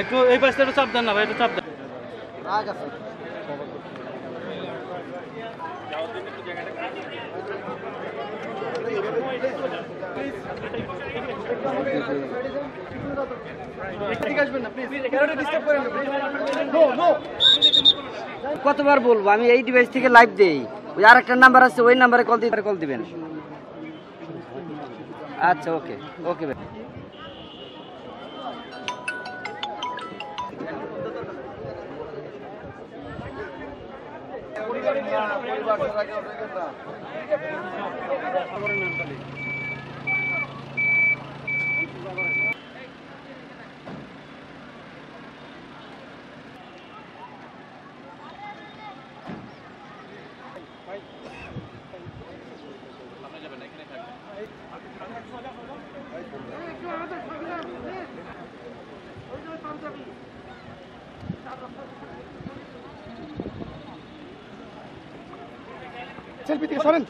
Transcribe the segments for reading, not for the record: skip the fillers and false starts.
একটু এই পাশটা একটু চাপ দেন না ভাই, একটু চাপ দেন। কতবার বলবো আমি এই ডিভাইস থেকে লাইভ দেই, ওই আরেকটা নাম্বার আছে ওই নাম্বারে কল দিবেন। আচ্ছা ওকে ওকে ভাই। সেলফি থেকে সরেন।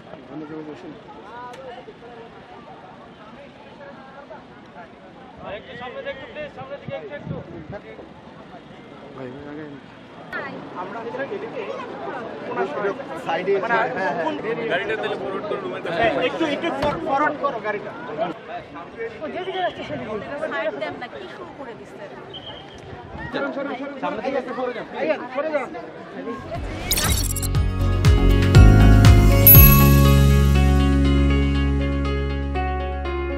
একটু সামনে দেখো প্লিজ, সামনে দিকে একটু ভাই আগে আমরা সাইডে গাড়িটা দিলে ফরওয়ার্ড করো, রুমে একটু ফরওয়ার্ড করো গাড়িটা। ও যেদিকে যাচ্ছে সেদিকে সাইড দেন না, কি শুরু করে দিছেন। সামনে থেকে একটু সরে যান, সরে যান।